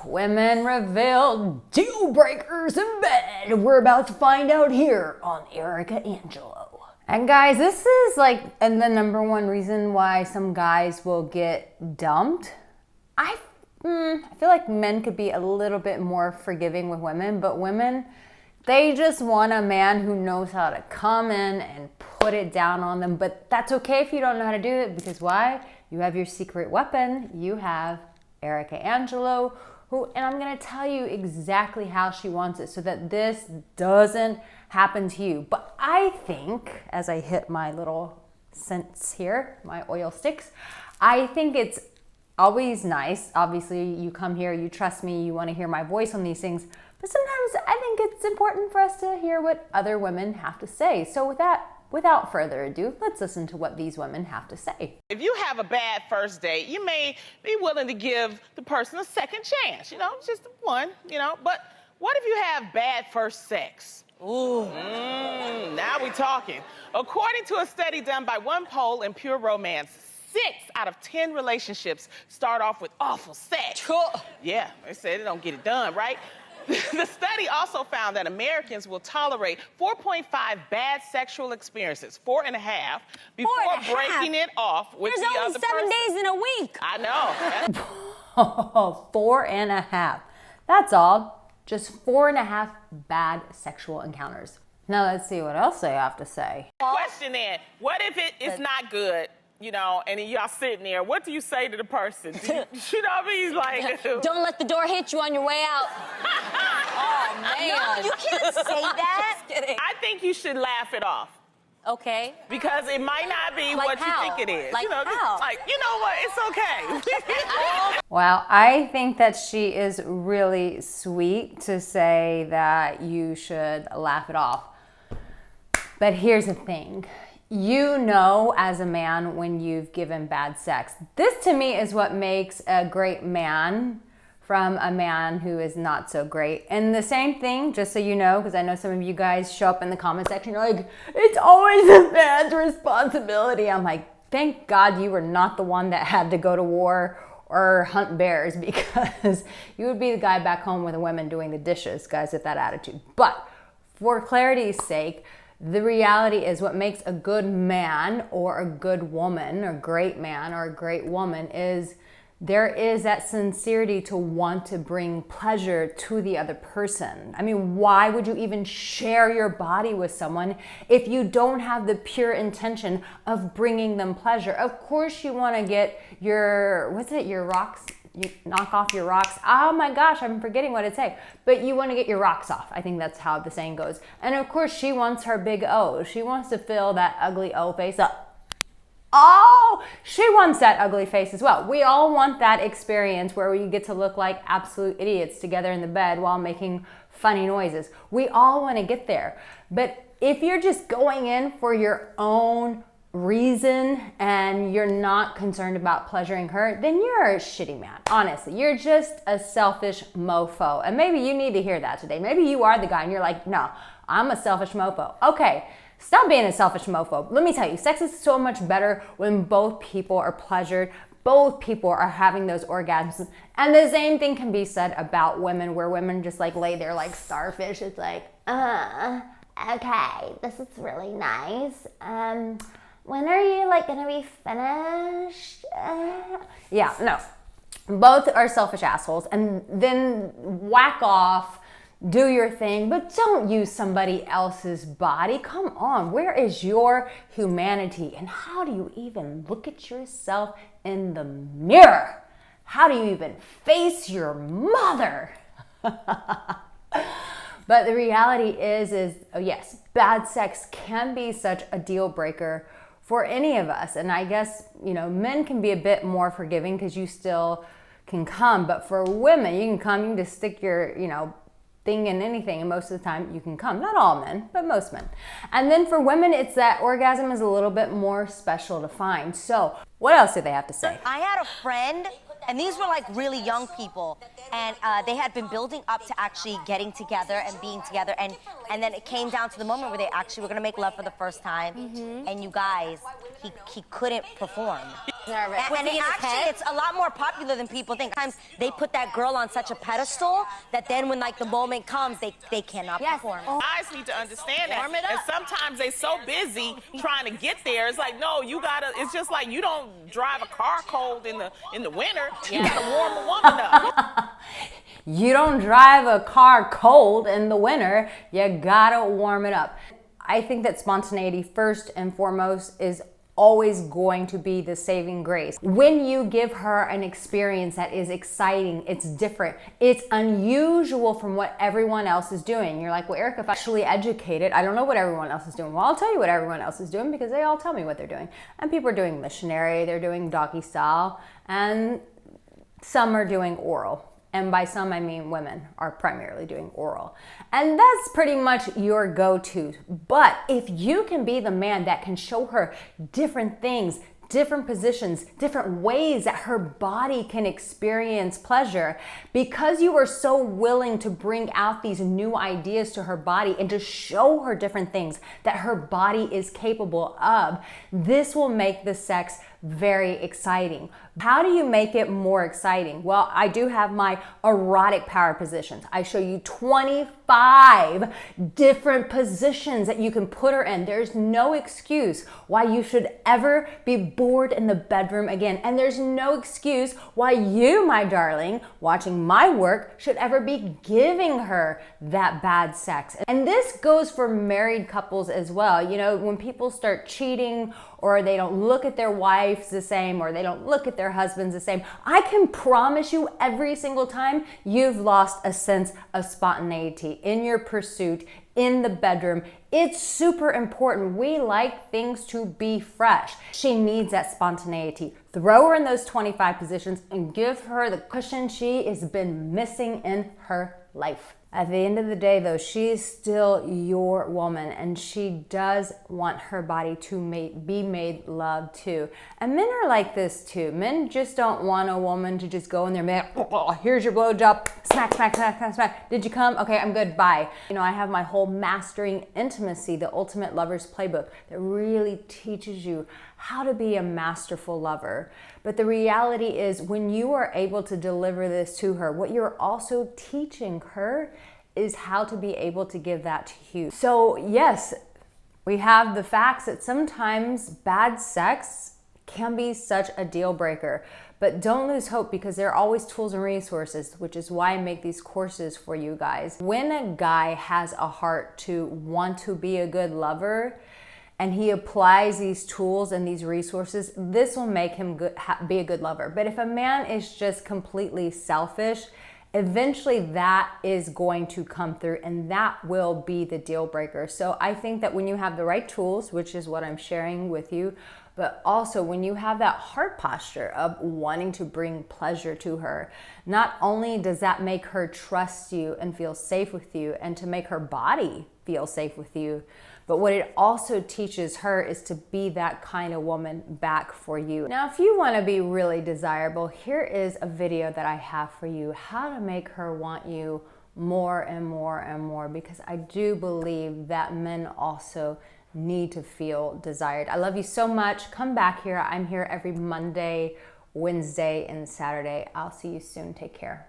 women reveal deal breakers in bed. We're about to find out here on Arica Angelo. And guys, this is like the number one reason why some guys will get dumped. I feel like men could be a little bit more forgiving with women, but women, they just want a man who knows how to come in and put it down on them. But that's okay if you don't know how to do it, because why? You have your secret weapon. You have Arica Angelo, and I'm gonna tell you exactly how she wants it so that this doesn't happen to you. But I think, as I hit my little scents here, my oil sticks, I think it's always nice. Obviously, you come here, you trust me, you wanna hear my voice on these things, but sometimes I think it's important for us to hear what other women have to say. So with that, without further ado, let's listen to what these women have to say. If you have a bad first date, you may be willing to give the person a second chance, just one, but what if you have bad first sex? Ooh. Now we talking. According to a study done by one poll in Pure Romance, 6 out of 10 relationships start off with awful sex. Yeah, they said they don't get it done, right? The study also found that Americans will tolerate 4.5 bad sexual experiences, 4.5, before breaking it off with the other person. There's only 7 days in a week. I know. Oh, 4.5. That's all. Just 4.5 bad sexual encounters. Now let's see what else they have to say. Question then, what if it's not good? And y'all sitting there, what do you say to the person? You know what I mean? He's like, don't let the door hit you on your way out. Oh, man. No, you can't say that. Just kidding. I think you should laugh it off. Okay. Because it might not be what you think it is. Like how? You know what? It's okay. Well, I think that she is really sweet to say that you should laugh it off. But here's the thing. You know as a man when you've given bad sex. This to me is what makes a great man from a man who is not so great. And the same thing, just so you know, because I know some of you guys show up in the comment section, you're like, it's always a man's responsibility. I'm like, thank God you were not the one that had to go to war or hunt bears, because you would be the guy back home with the women doing the dishes, guys, with that attitude. But for clarity's sake, the reality is what makes a good man or a good woman, or great man or a great woman, is there is that sincerity to want to bring pleasure to the other person. I mean, why would you even share your body with someone if you don't have the pure intention of bringing them pleasure? Of course you want to get your rocks. You knock off your rocks. Oh my gosh, I'm forgetting what it says. But you want to get your rocks off. I think that's how the saying goes. And of course, she wants her big O. She wants to fill that ugly O face up. Oh, she wants that ugly face as well. We all want that experience where we get to look like absolute idiots together in the bed while making funny noises. We all want to get there. But if you're just going in for your own reason and you're not concerned about pleasuring her, then you're a shitty man. Honestly, you're just a selfish mofo. And maybe you need to hear that today. Maybe you are the guy and you're like, no, I'm a selfish mofo. Okay, stop being a selfish mofo. Let me tell you, sex is so much better when both people are pleasured, both people are having those orgasms. And the same thing can be said about women, where women just like lay there like starfish. It's like, okay, this is really nice. When are you gonna be finished? Yeah, no. Both are selfish assholes, and then whack off, do your thing, but don't use somebody else's body. Come on, where is your humanity? And how do you even look at yourself in the mirror? How do you even face your mother? But the reality is, oh yes, bad sex can be such a deal breaker for any of us. And I guess, men can be a bit more forgiving because you still can come. But for women, you can come, you can just stick your, thing in anything, and most of the time you can come. Not all men, but most men. And then for women, it's that orgasm is a little bit more special to find. So what else do they have to say? I had a friend, and these were really young people, and they had been building up to actually getting together and being together, and then it came down to the moment where they actually were gonna make love for the first time, and you guys, he couldn't perform. Nervous. And it's a lot more popular than people think. Sometimes they put that girl on such a pedestal that then when like the moment comes, they cannot perform. Guys need to understand that. Warm it up. And sometimes they so busy trying to get there. It's like, no, you gotta. It's just like you don't drive a car cold in the winter. You gotta warm a woman up. You don't drive a car cold in the winter. You gotta warm it up. I think that spontaneity, first and foremost, is always going to be the saving grace. When you give her an experience that is exciting, it's different, it's unusual from what everyone else is doing. You're like, well, Erica, if I'm actually educated, I don't know what everyone else is doing. Well, I'll tell you what everyone else is doing because they all tell me what they're doing. And people are doing missionary, they're doing doggy style, and some are doing oral. And by some, I mean women are primarily doing oral. And that's pretty much your go-to. But if you can be the man that can show her different things, different positions, different ways that her body can experience pleasure, because you are so willing to bring out these new ideas to her body and to show her different things that her body is capable of, this will make the sex very exciting. How do you make it more exciting? Well, I do have my erotic power positions. I show you 25 different positions that you can put her in. There's no excuse why you should ever be bored in the bedroom again. And there's no excuse why you, my darling, watching my work, should ever be giving her that bad sex. And this goes for married couples as well. You know, when people start cheating or they don't look at their wives the same, or they don't look at their husbands the same, I can promise you every single time you've lost a sense of spontaneity in your pursuit in the bedroom. It's super important. We like things to be fresh. She needs that spontaneity. Throw her in those 25 positions and give her the cushion she has been missing in her life. At the end of the day, though, she's still your woman, and she does want her body to be made love to. And men are like this too. Men just don't want a woman to just go in there, man, oh, here's your blowjob, smack, smack, smack, smack, smack. Did you come? Okay, I'm good, bye. You know, I have my whole Mastering Intimacy, the Ultimate Lover's Playbook, that really teaches you how to be a masterful lover. But the reality is, when you are able to deliver this to her, what you're also teaching her is how to be able to give that to you. So yes, we have the facts that sometimes bad sex can be such a deal breaker. But don't lose hope, because there are always tools and resources, which is why I make these courses for you guys. When a guy has a heart to want to be a good lover, and he applies these tools and these resources, this will make him be a good lover. But if a man is just completely selfish, eventually that is going to come through, and that will be the deal breaker. So I think that when you have the right tools, which is what I'm sharing with you, but also when you have that heart posture of wanting to bring pleasure to her, not only does that make her trust you and feel safe with you, and to make her body feel safe with you, but what it also teaches her is to be that kind of woman back for you. Now, if you want to be really desirable, here is a video that I have for you, how to make her want you more and more and more, because I do believe that men also need to feel desired. I love you so much. Come back here. I'm here every Monday, Wednesday, and Saturday. I'll see you soon. Take care.